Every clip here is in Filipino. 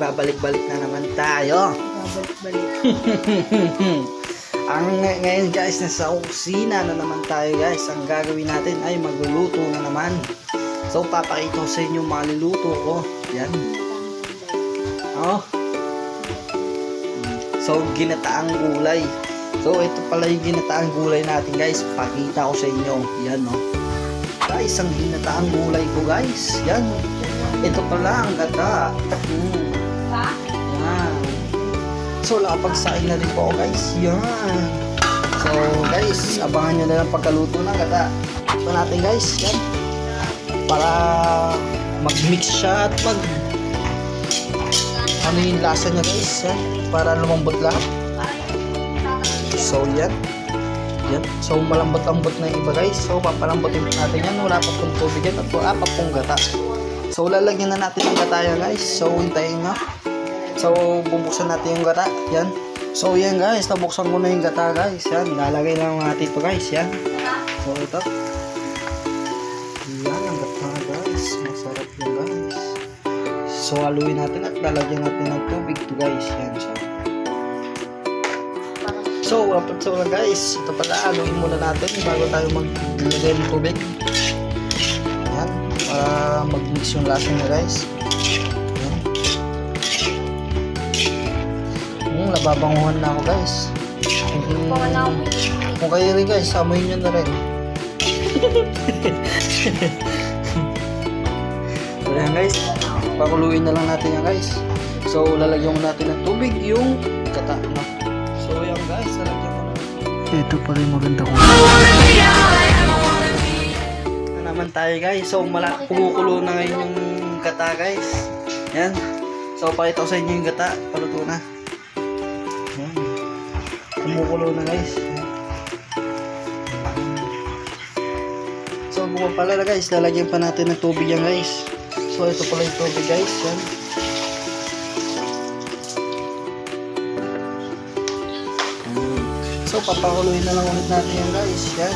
magbabalik-balik na naman tayo. Babalik-balik. Ngayon guys, nasa kusina na naman tayo guys. Ang gagawin natin ay magluluto na naman. So papakita ko sa inyo mga niluto ko. Yan. Oh. So ginataang gulay. So ito pala yung ginataang gulay natin guys. Pakita ko sa inyo. Yan no. Guys, ang ginataang gulay ko guys. Yan. Ito pala ang gata. Yan. So nakapagsain na rin po ako guys. Yan. So guys, abangan nyo na lang pagkaluto ng gata. Ito natin guys. Yan. Para mag-mix siya at ano yung lasa niya guys. Yan. Para lumambot lahat. So yan. Yan. So malambot-lambot na yung iba guys. So papalambotin natin yan. Wala pa pong tubig yan. At wala pa pong gata. So lalagyan na natin yung gata yan guys. So hintayin nyo. So bubuksan natin yung gata. Yan. So yan guys. Nabuksan ko na yung gata guys. Yan. Lalagay lang natin ito guys. Yan. So ito. Yan ang gata guys. Masarap yan guys. So haluin natin at lalagyan natin ng tubig ito guys. Yan siya. So, guys, ito pala, haluin muna natin bago tayo maglagay ng tubig. Ayan, para mag-mix yung lasa niya guys. Ayan. Nababanguhan na ako guys. Kung kayo rin guys, samuhin nyo na rin. So yan guys, pakuluin na lang natin yan guys. So, lalagyan natin ng tubig yung gata, no? So yan guys, nalagyan ko na. Ito pa rin maganda ko. Na naman tayo guys. So kumukulo na ngayon yung gata guys. Yan. So pakita ko sa inyo yung gata. Paluto na. Yan. Kumukulo na guys. Yan. So buka pala na guys. Lalagyan pa natin ng tubig yan guys. So ito pala yung tubig guys. Yan. So papakuluin na lang ulit natin yan guys. Yan.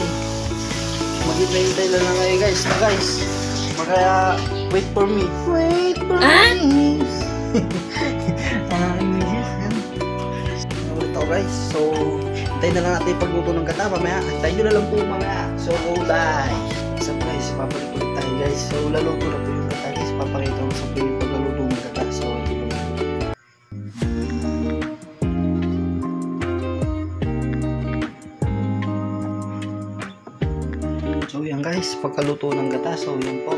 Maghintay-hintay lang ngayon guys. Na guys. Kaya wait for me. Wait for me. Yan. Ulit ako guys. So hintayin na lang natin yung pagluto ng gata mamaya. Hintayin nyo na lang po mamaya. So bye. So guys, papalik ulit tayo guys. So laluto na po yung gata guys. Papakita ko sa po yung pagluto ng gata. So So yan guys, pagkaluto ng gata, so yan po.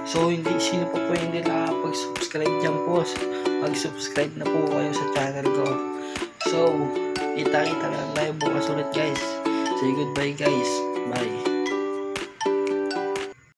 So hindi, sino po hindi nakapag-subscribe dyan po, mag-subscribe na po kayo sa channel ko. So, kita-kita lang tayo bukas ulit guys. Say goodbye guys. Bye.